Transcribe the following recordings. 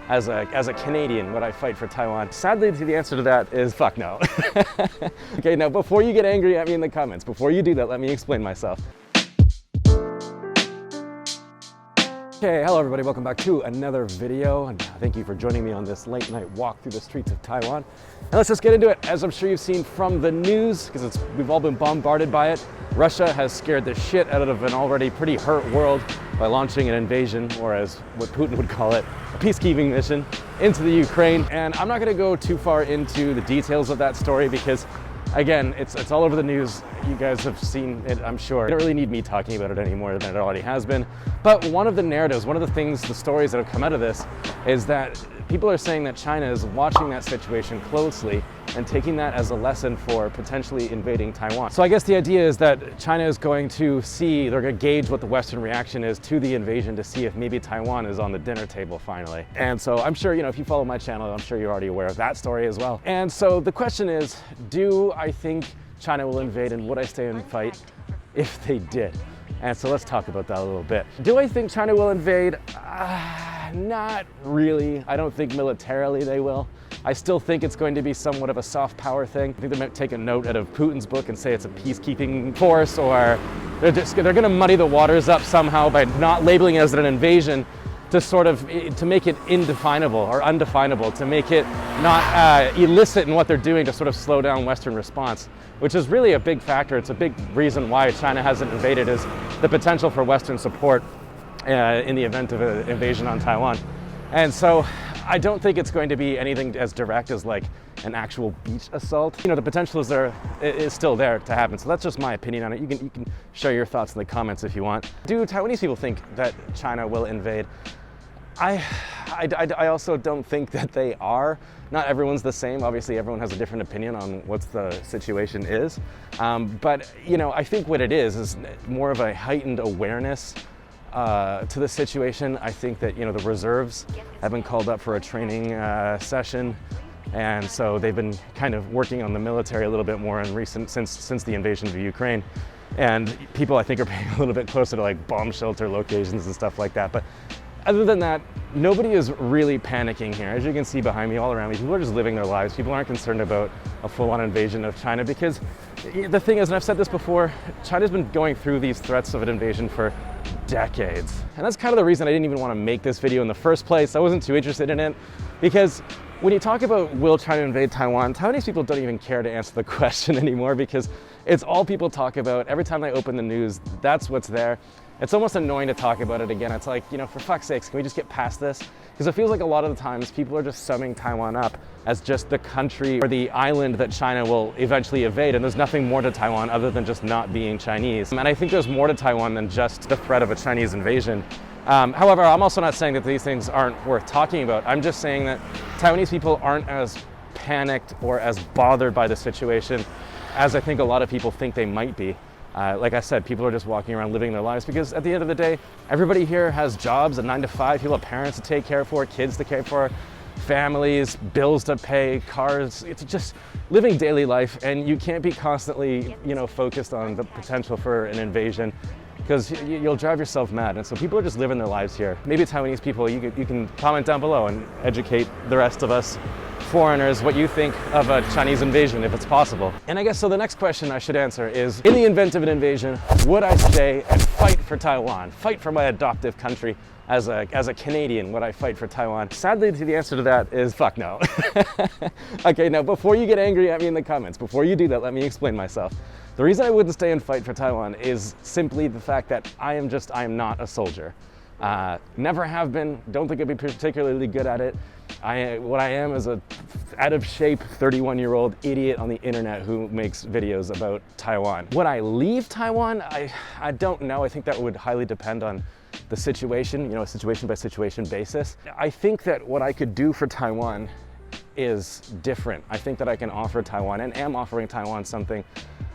as a Canadian, would I fight for Taiwan? Sadly, the answer to that is fuck no. Okay, now before you get angry at me in the comments, before you do that, let me explain myself. Okay, hello everybody, welcome back to another video, and thank you for joining me on this late night walk through the streets of Taiwan. And let's just get into it. As I'm sure you've seen from the news, because we've all been bombarded by it, Russia has scared the shit out of an already pretty hurt world by launching an invasion, or as what Putin would call it, a peacekeeping mission into the Ukraine. And I'm not gonna go too far into the details of that story because, again, it's all over the news. You guys have seen it, I'm sure. You don't really need me talking about it any more than it already has been. But one of the narratives, one of the things, the stories that have come out of this is that people are saying that China is watching that situation closely and taking that as a lesson for potentially invading Taiwan. So I guess the idea is that China is going to see, they're going to gauge what the Western reaction is to the invasion to see if maybe Taiwan is on the dinner table finally. And so I'm sure, if you follow my channel, I'm sure you're already aware of that story as well. And so the question is, do I think China will invade, and would I stay and fight if they did? And so let's talk about that a little bit. Do I think China will invade? Not really. I don't think militarily they will. I still think it's going to be somewhat of a soft power thing. I think they might take a note out of Putin's book and say it's a peacekeeping force, or they're going to muddy the waters up somehow by not labeling it as an invasion to make it indefinable or undefinable, to make it not illicit in what they're doing, to sort of slow down Western response, which is really a big factor. It's a big reason why China hasn't invaded, is the potential for Western support in the event of an invasion on Taiwan. And so I don't think it's going to be anything as direct as like an actual beach assault. The potential is still there to happen. So that's just my opinion on it. You can share your thoughts in the comments if you want. Do Taiwanese people think that China will invade? I also don't think that they are. Not everyone's the same. Obviously, everyone has a different opinion on what the situation is. But I think what it is more of a heightened awareness to the situation. I think that the reserves have been called up for a training session, and so they've been kind of working on the military a little bit more since the invasion of Ukraine. And people, I think, are paying a little bit closer to like bomb shelter locations and stuff like that. But other than that, nobody is really panicking here. As you can see behind me, all around me, people are just living their lives. People aren't concerned about a full-on invasion of China, because the thing is, and I've said this before, China's been going through these threats of an invasion for decades. And that's kind of the reason I didn't even want to make this video in the first place. I wasn't too interested in it, because when you talk about will China invade Taiwan, Taiwanese people don't even care to answer the question anymore, because it's all people talk about. Every time they open the news, that's what's there. It's almost annoying to talk about it again. It's like, for fuck's sakes, can we just get past this? Because it feels like a lot of the times people are just summing Taiwan up as just the country or the island that China will eventually invade, and there's nothing more to Taiwan other than just not being Chinese. And I think there's more to Taiwan than just the threat of a Chinese invasion. However, I'm also not saying that these things aren't worth talking about. I'm just saying that Taiwanese people aren't as panicked or as bothered by the situation as I think a lot of people think they might be. Like I said, people are just walking around living their lives, because at the end of the day, everybody here has jobs, a 9-to-5, people have parents to take care for, kids to care for, families, bills to pay, cars. It's just living daily life, and you can't be constantly, focused on the potential for an invasion, because you'll drive yourself mad. And so people are just living their lives here. Maybe Taiwanese people, you can comment down below and educate the rest of us foreigners what you think of a Chinese invasion, if it's possible. And I guess so the next question I should answer is, in the event of an invasion, would I stay and fight for Taiwan, fight for my adoptive country? As a Canadian, would I fight for Taiwan? Sadly, the answer to that is fuck no. Okay, now before you get angry at me in the comments, before you do that, let me explain myself. The reason I wouldn't stay and fight for Taiwan is simply the fact that I am not a soldier. Never have been, don't think I'd be particularly good at it. What I am is a out of shape 31-year-old idiot on the internet who makes videos about Taiwan. Would I leave Taiwan? I don't know. I think that would highly depend on the situation, a situation by situation basis. I think that what I could do for Taiwan is different. I think that I can offer Taiwan, and am offering Taiwan, something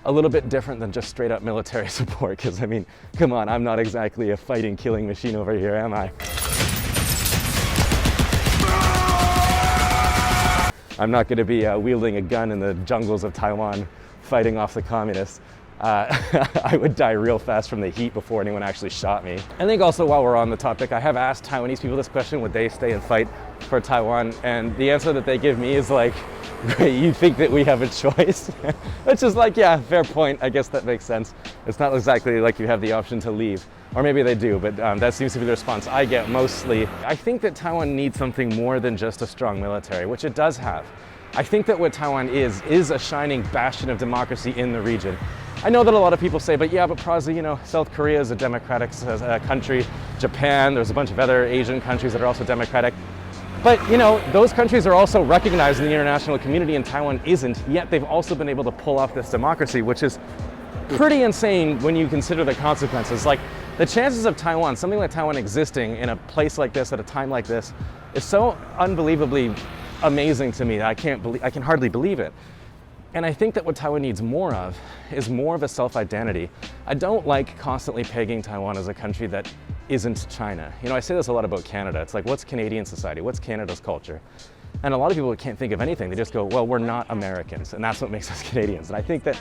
a little bit different than just straight up military support. Because I mean, come on, I'm not exactly a fighting, killing machine over here, am I? I'm not going to be wielding a gun in the jungles of Taiwan fighting off the communists. I would die real fast from the heat before anyone actually shot me. I think also while we're on the topic, I have asked Taiwanese people this question, would they stay and fight for Taiwan? And the answer that they give me is like, great, you think that we have a choice? Which is like, yeah, fair point. I guess that makes sense. It's not exactly like you have the option to leave. Or maybe they do, but that seems to be the response I get mostly. I think that Taiwan needs something more than just a strong military, which it does have. I think that what Taiwan is a shining bastion of democracy in the region. I know that a lot of people say, but yeah, but Prazi, you know, South Korea is a democratic country. Japan, there's a bunch of other Asian countries that are also democratic. But, you know, those countries are also recognized in the international community and Taiwan isn't, yet they've also been able to pull off this democracy, which is pretty insane when you consider the consequences. Like, the chances of Taiwan, something like Taiwan existing in a place like this at a time like this, is so unbelievably amazing to me that I can hardly believe it. And I think that what Taiwan needs more of is more of a self-identity. I don't like constantly pegging Taiwan as a country that isn't China. You know, I say this a lot about Canada. It's like, what's Canadian society? What's Canada's culture? And a lot of people can't think of anything. They just go, well, we're not Americans, and that's what makes us Canadians. And I think that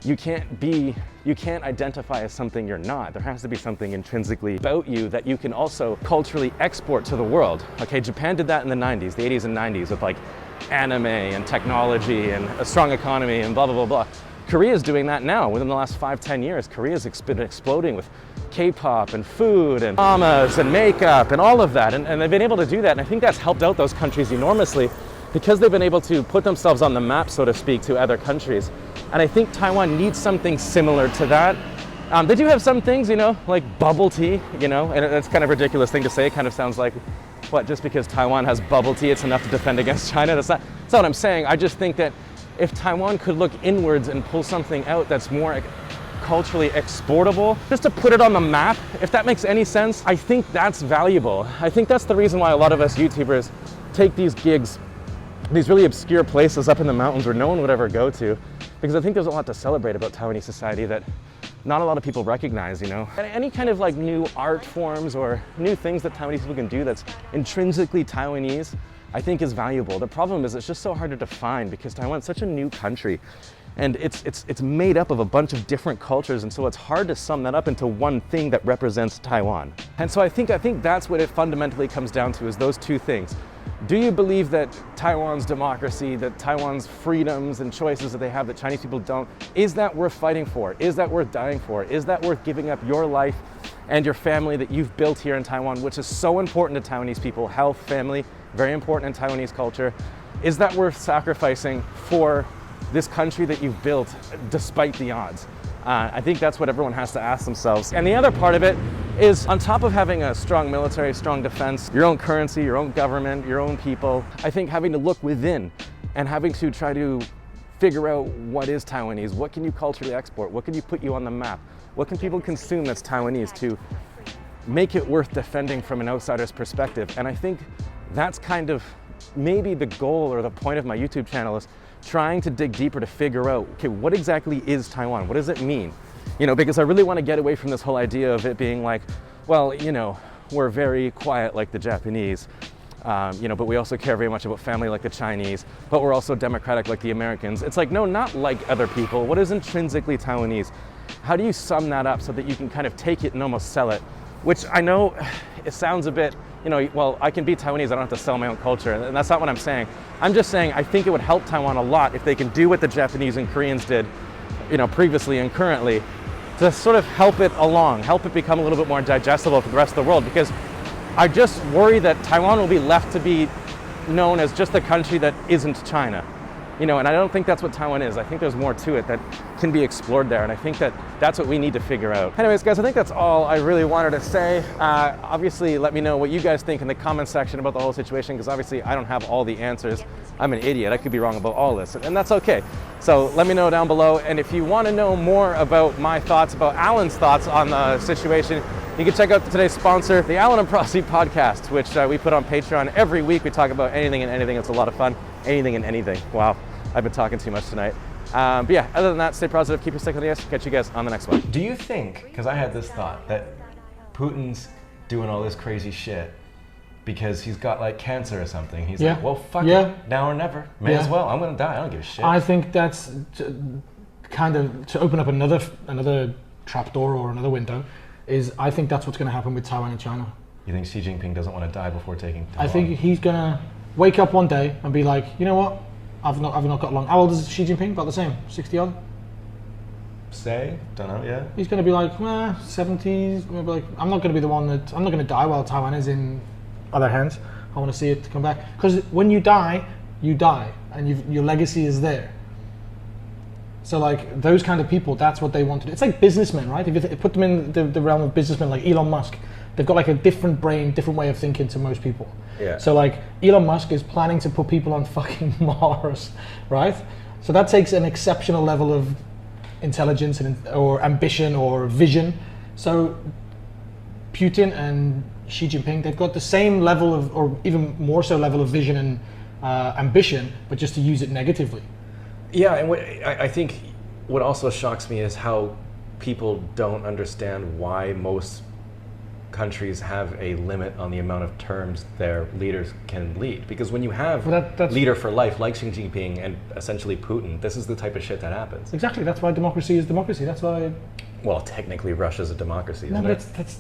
you can't identify as something you're not. There has to be something intrinsically about you that you can also culturally export to the world. Okay, Japan did that in the 90s, the 80s and 90s with like anime and technology and a strong economy and blah, blah, blah, blah. Korea's doing that now. Within the last 5-10 years, Korea's been exploding with K-pop and food and dramas and makeup and all of that. And they've been able to do that. And I think that's helped out those countries enormously because they've been able to put themselves on the map, so to speak, to other countries. And I think Taiwan needs something similar to that. They do have some things, you know, like bubble tea, you know, and it's kind of a ridiculous thing to say. It kind of sounds like, what, just because Taiwan has bubble tea, it's enough to defend against China? That's not what I'm saying. I just think that if Taiwan could look inwards and pull something out that's more culturally exportable, just to put it on the map, if that makes any sense, I think that's valuable. I think that's the reason why a lot of us YouTubers take these gigs, these really obscure places up in the mountains where no one would ever go to, because I think there's a lot to celebrate about Taiwanese society that not a lot of people recognize, you know. And any kind of like new art forms or new things that Taiwanese people can do that's intrinsically Taiwanese, I think is valuable. The problem is it's just so hard to define because Taiwan's such a new country and it's made up of a bunch of different cultures, and so it's hard to sum that up into one thing that represents Taiwan. And so I think that's what it fundamentally comes down to, is those two things. Do you believe that Taiwan's democracy, that Taiwan's freedoms and choices that they have that Chinese people don't, is that worth fighting for? Is that worth dying for? Is that worth giving up your life and your family that you've built here in Taiwan, which is so important to Taiwanese people? Health, family, very important in Taiwanese culture. Is that worth sacrificing for this country that you've built despite the odds? I think that's what everyone has to ask themselves. And the other part of it is, on top of having a strong military, strong defense, your own currency, your own government, your own people, I think having to look within and having to try to figure out what is Taiwanese, what can you culturally export, what can you put you on the map, what can people consume that's Taiwanese to make it worth defending from an outsider's perspective. And I think that's kind of maybe the goal or the point of my YouTube channel, is trying to dig deeper to figure out, okay, what exactly is Taiwan? What does it mean? You know, because I really want to get away from this whole idea of it being like, well, you know, we're very quiet like the Japanese, you know, but we also care very much about family like the Chinese, but we're also democratic like the Americans. It's like, no, not like other people. What is intrinsically Taiwanese? How do you sum that up so that you can kind of take it and almost sell it? Which I know it sounds a bit, you know, well, I can be Taiwanese, I don't have to sell my own culture, and that's not what I'm saying. I'm just saying I think it would help Taiwan a lot if they can do what the Japanese and Koreans did, you know, previously and currently, to sort of help it along, help it become a little bit more digestible for the rest of the world, because I just worry that Taiwan will be left to be known as just a country that isn't China. You know, and I don't think that's what Taiwan is. I think there's more to it that can be explored there, and I think that that's what we need to figure out. Anyways, guys, I think that's all I really wanted to say. Obviously, let me know what you guys think in the comment section about the whole situation, because obviously I don't have all the answers. I'm an idiot. I could be wrong about all this, and that's okay. So let me know down below, and if you want to know more about my thoughts, about Alan's thoughts on the situation, you can check out today's sponsor, the Alan and Prosy podcast, which we put on Patreon every week. We talk about anything and anything. It's a lot of fun. Anything and anything. Wow. I've been talking too much tonight. But yeah, other than that, stay positive, keep your stick on the ice. Catch you guys on the next one. Do you think, because I had this thought, that Putin's doing all this crazy shit because he's got like cancer or something? He's like, well, fuck it, now or never. May as well. I'm gonna die. I don't give a shit. I think that's kind of to open up another trapdoor or another window, is I think that's what's going to happen with Taiwan and China. You think Xi Jinping doesn't want to die before taking Taiwan? I think he's going to wake up one day and be like, you know what? I've not got long. How old is Xi Jinping? About the same, 60 odd. Don't know, yeah. He's going to be like 70s. Maybe like, I'm not going to be the one that I'm not going to die while Taiwan is in other hands. I want to see it come back, because when you die, and your legacy is there. So like those kind of people, that's what they want to do. It's like businessmen, right? If you put them in the realm of businessmen, like Elon Musk, they've got like a different brain, different way of thinking to most people. Yeah. So like Elon Musk is planning to put people on fucking Mars, right? So that takes an exceptional level of intelligence or ambition or vision. So Putin and Xi Jinping, they've got the same level of, or even more so level of vision and ambition, but just to use it negatively. Yeah, and I think what also shocks me is how people don't understand why most countries have a limit on the amount of terms their leaders can lead. Because when you have leader for life like Xi Jinping and essentially Putin, this is the type of shit that happens. Exactly, that's why democracy is democracy. That's why. Well, technically Russia's a democracy, isn't No, but it? that's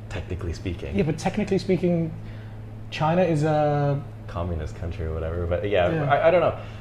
Technically speaking. yeah, but technically speaking, China is a communist country or whatever, but yeah. Yeah. I don't know.